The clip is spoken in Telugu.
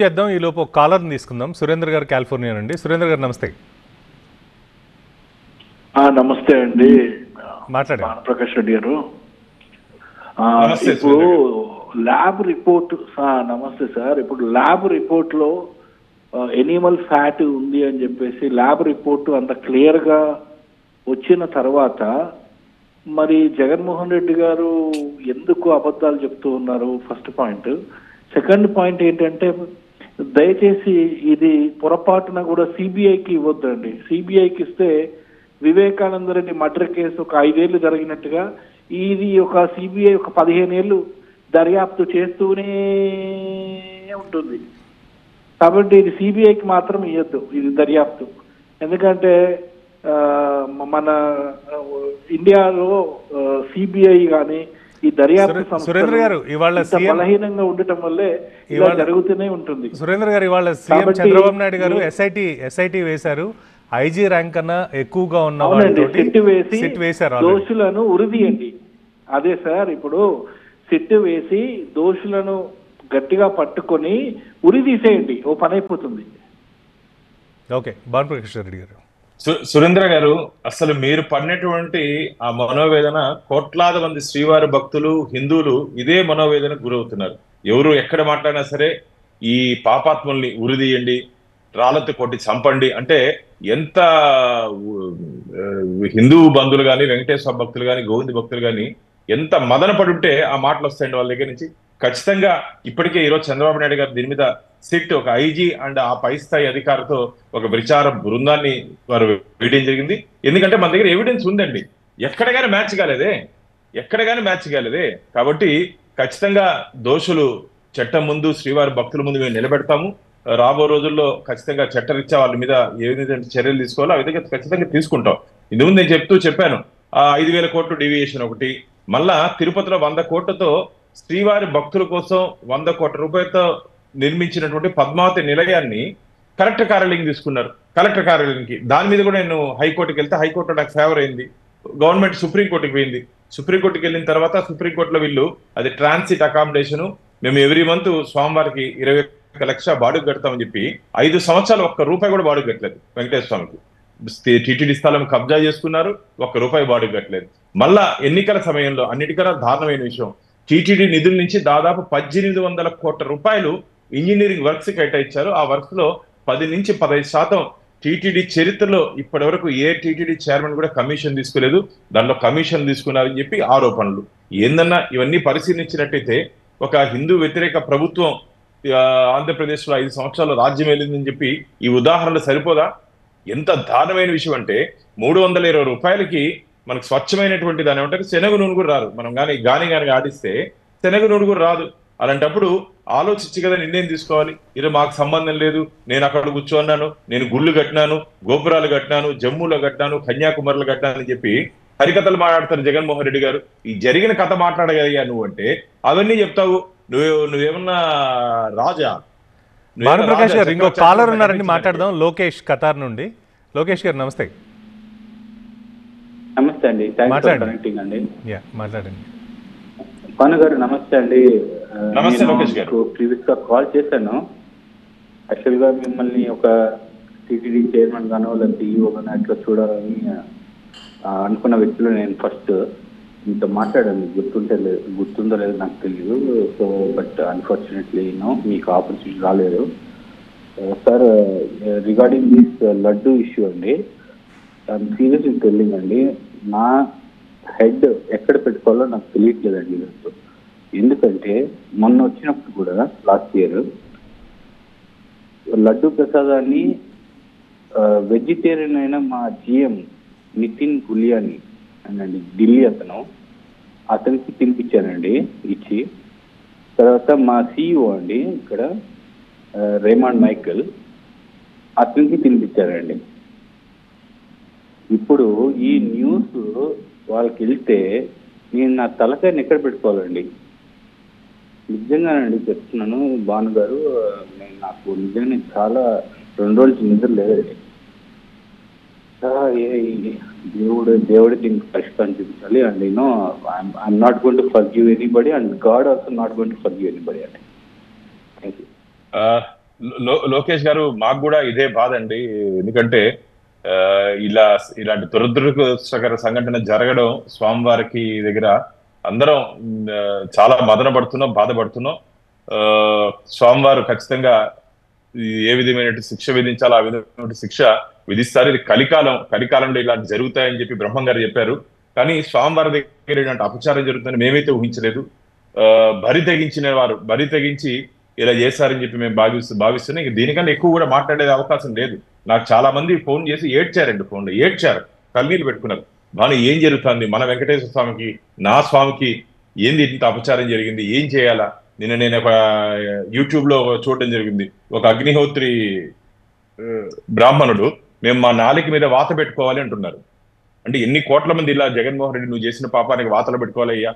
చేద్దాం ఈ లోపు కాలర్ని తీసుకుందాం. సురేంద్ర గారు కాలిఫోర్నియా నుండి. సురేంద్ర గారు నమస్తే. నమస్తే అండి. మాట్లాడండి. భానుప్రకాష్ రెడ్డి గారు. ఇప్పుడు ల్యాబ్ రిపోర్ట్ నమస్తే సార్. ఇప్పుడు ల్యాబ్ రిపోర్ట్ లో ఎనిమల్ ఫ్యాట్ ఉంది అని చెప్పేసి ల్యాబ్ రిపోర్ట్ అంత క్లియర్ గా వచ్చిన తర్వాత మరి జగన్మోహన్ రెడ్డి గారు ఎందుకు అబద్ధాలు చెప్తూ ఉన్నారు? First point. సెకండ్ పాయింట్ ఏంటంటే దయచేసి ఇది పొరపాటున కూడా సిబిఐకి ఇవ్వద్దండి. సిబిఐకి ఇస్తే వివేకానంద రెడ్డి మర్డర్ కేసు ఒక 5 ఏళ్ళు జరిగినట్టుగా ఇది ఒక సిబిఐ ఒక 15 ఏళ్ళు దర్యాప్తు చేస్తూనే ఉంటుంది. కాబట్టి ఇది సిబిఐకి మాత్రం ఇవ్వద్దు ఇది దర్యాప్తు. ఎందుకంటే మన ఇండియాలో సిబిఐ కానీ ఈ దర్యాప్తు సంస్థ బలహీనంగా ఉండటం వల్లే ఇలా జరుగుతూనే ఉంటుంది. సురేంద్ర గారు, ఇవాళ సీఎం చంద్రబాబు నాయుడు గారు ఎస్ఐటి వేశారు. ఐజీ ర్యాంక్ కన్నా ఎక్కువగా ఉన్న సిట్ వేశారు. దోషులను ఉరిదీయండి. అదే సార్, ఇప్పుడు సిట్ వేసి దోషులను గట్టిగా పట్టుకొని ఉరి తీసేయండి, ఓ పని అయిపోతుంది. ఓకే, భానుప్రకాష్ రెడ్డి గారు. సురేంద్ర గారు, అసలు మీరు పడినటువంటి ఆ మనోవేదన కోట్లాది మంది శ్రీవారి భక్తులు, హిందువులు ఇదే మనోవేదనకు గురవుతున్నారు. ఎవరు ఎక్కడ మాట్లాడినా సరే ఈ పాపాత్ముల్ని ఉరిదీయండి, రాళ్ళతో కొట్టి చంపండి అంటే ఎంత హిందూ బంధువులు కానీ, వెంకటేశ్వర భక్తులు కానీ, గోవింద భక్తులు కానీ ఎంత మదన పడుంటే ఆ మాటలు వస్తాయండి వాళ్ళ దగ్గర నుంచి. ఖచ్చితంగా ఇప్పటికే ఈరోజు చంద్రబాబు నాయుడు గారు దీని మీద సిట్ ఒక ఐజీ అండ్ ఆ పై స్థాయి అధికారితో ఒక విచార బృందాన్ని వారు వేయడం జరిగింది. ఎందుకంటే మన దగ్గర ఎవిడెన్స్ ఉందండి. ఎక్కడగానే మ్యాచ్ కాలేదే. కాబట్టి ఖచ్చితంగా దోషులు చట్టం ముందు, శ్రీవారి భక్తుల ముందు మేము నిలబెడతాము. రాబో రోజుల్లో ఖచ్చితంగా చట్టరీత్యా వాళ్ళ మీద ఏ విధంగా చర్యలు తీసుకోవాలో ఆ విధంగా ఖచ్చితంగా తీసుకుంటాం. ఇంతకుముందు నేను చెప్పాను 5,000 కోట్లు డీవియేషన్ ఒకటి, మళ్ళా తిరుపతిలో 100 కోట్లతో శ్రీవారి భక్తుల కోసం 100 కోట్ల రూపాయలతో నిర్మించినటువంటి పద్మావతి నిలయాన్ని కలెక్టర్ కార్యాలయం తీసుకున్నారు. కలెక్టర్ కార్యాలయానికి దాని మీద కూడా నేను హైకోర్టుకి వెళ్తే హైకోర్టు నాకు ఫేవర్ అయింది. గవర్నమెంట్ సుప్రీంకోర్టుకి పోయింది. సుప్రీంకోర్టుకి వెళ్ళిన తర్వాత సుప్రీంకోర్టులో వీళ్ళు అది ట్రాన్సిట్ అకామిడేషన్, మేము ఎవ్రీ మంత్ స్వామివారికి 21 లక్ష బాడుగు కడతామని చెప్పి 5 సంవత్సరాలు ఒక్క రూపాయి కూడా బాడుగు కట్టలేదు. వెంకటేశ్వర స్వామికి టీటీడీ స్థలం కబ్జా చేసుకున్నారు, ఒక్క రూపాయి బాడుగు కట్టలేదు. మళ్ళా ఎన్నికల సమయంలో అన్నిటికన్నా దారుణమైన విషయం, టీటీడీ నిధుల నుంచి దాదాపు 1,800 కోట్ల రూపాయలు ఇంజనీరింగ్ వర్క్స్ కేటాయించారు. ఆ వర్క్స్ లో 10 నుంచి 15% టీటీడీ చరిత్రలో ఇప్పటి వరకు ఏ టీటీడీ చైర్మన్ కూడా కమిషన్ తీసుకోలేదు. దాంట్లో కమిషన్ తీసుకున్నారని చెప్పి ఆరోపణలు. ఏందన్నా ఇవన్నీ పరిశీలించినట్టయితే ఒక హిందూ వ్యతిరేక ప్రభుత్వం ఆంధ్రప్రదేశ్ లో 5 సంవత్సరాలు రాజ్యం వెళ్ళిందని చెప్పి ఈ ఉదాహరణలు సరిపోదా? ఎంత దారుణమైన విషయం అంటే 320 రూపాయలకి మనకు స్వచ్ఛమైనటువంటి దాని ఏమంటారు శనగ నూనె కూడా రాదు. మనం గాని ఆడిస్తే శనగ నూనె కూడా రాదు. అలాంటప్పుడు ఆలోచించి కదా నిర్ణయం తీసుకోవాలి. ఇది మాకు సంబంధం లేదు, నేను అక్కడ కూర్చోన్నాను, నేను గుళ్ళు కట్టినాను, గోపురాలు కట్టినాను, జమ్మూలో కట్టినాను, కన్యాకుమారిలో కట్టినాను అని చెప్పి హరికథలు మాట్లాడతారు జగన్మోహన్ రెడ్డి గారు. ఈ జరిగిన కథ మాట్లాడగలిగా నువ్వు అంటే అవన్నీ చెప్తావు. నువ్వేమన్నా రాజా? భానుప్రకాష్ గారు, ఇంకో కాలర్ ఉన్నారని మాట్లాడదాం. లోకేష్, ఖతార్ నుండి. లోకేష్ గారు నమస్తే. నమస్తే అండి. కనెక్టింగ్ అండి. మాట్లాడండి. భాను గారు నమస్తే అండి. నమస్తే లోకేష్ గారు. ప్రీవియస్ గా కాల్ చేశాను. యాక్చువల్ గా మిమ్మల్ని ఒక టీటీడీ చైర్మన్ గానో లేదా ఈఓ గానో అట్లా చూడాలని అనుకున్న వ్యక్తులు నేను ఫస్ట్ మీతో మాట్లాడాను. గుర్తుందో లేదో నాకు తెలియదు. సో బట్ అన్ఫార్చునేట్లీ మీకు ఆపర్చునిటీ రాలేదు. Sir, regarding this laddu issue అండి, ఐఎమ్ సీరియస్లీ టెల్లింగ్ అండి, నా హెడ్ ఎక్కడ పెట్టుకోవాలో నాకు తెలియట్లేదండి ఈరోజు. ఎందుకంటే మొన్న వచ్చినప్పుడు కూడా లాస్ట్ ఇయర్ లడ్డు ప్రసాదాన్ని వెజిటేరియన్ అయిన మా జిఎం నితిన్ గులియాని అనండి, ఢిల్లీ అతనికి తినిపించానండి ఇచ్చి. తర్వాత మా సిఇఓ అండి ఇక్కడ రేమాండ్ మైకల్, అతనికి తినిపించారండి. ఇప్పుడు ఈ న్యూస్ వాళ్ళకి వెళ్తే నేను నా తలకాయని ఎక్కడ పెట్టుకోవాలండి? నిజంగానండి చెప్తున్నాను భాను గారు, నాకు నిజంగా చాలా 2 రోజులు నిద్ర లేదండి. దేవుడు దీనికి పరిష్కారం చూపించాలి. And I'm not going to forgive anybody, and god also not going to forgive anybody అండి. Thank you. లోకేష్ గారు, మాకు కూడా ఇదే బాధ అండి. ఎందుకంటే ఆ, ఇలాంటి దురదృష్టకర సంఘటన జరగడం స్వామివారికి దగ్గర అందరం ఆ, చాలా మదన పడుతున్నాం, బాధపడుతున్నాం. ఆ, స్వామివారు ఖచ్చితంగా ఏ విధమైన శిక్ష విధించాలో ఆ విధమైన శిక్ష విధిస్తారు. ఇది కలికాలంలో ఇలాంటి జరుగుతాయని చెప్పి బ్రహ్మం గారు చెప్పారు. కానీ స్వామివారి దగ్గర ఇలాంటి అపచారం జరుగుతుందని మేమైతే ఊహించలేదు. ఆ, బరి తెగించి ఇలా చేశారని చెప్పి మేము భావిస్తున్నాం. ఇక దీనికన్నా ఎక్కువ కూడా మాట్లాడే అవకాశం లేదు. నాకు చాలా మంది ఫోన్ చేసి ఏడ్చారండి, ఫోన్లో ఏడ్చారు, కన్నీళ్ళు పెట్టుకున్నారు. మన ఏం జరుగుతుంది, మన వెంకటేశ్వర స్వామికి, నా స్వామికి ఏంది ఇంత అపచారం జరిగింది, ఏం చేయాలా? నేను ఒక యూట్యూబ్ లో చూడడం జరిగింది. ఒక అగ్నిహోత్రి ఆ, బ్రాహ్మణుడు, మేము మా నాలిక మీద వాత పెట్టుకోవాలి అంటున్నారు. అంటే ఎన్ని కోట్ల మంది ఇలా జగన్మోహన్ రెడ్డి నువ్వు చేసిన పాపానికి వాతలు పెట్టుకోవాలయ్యా?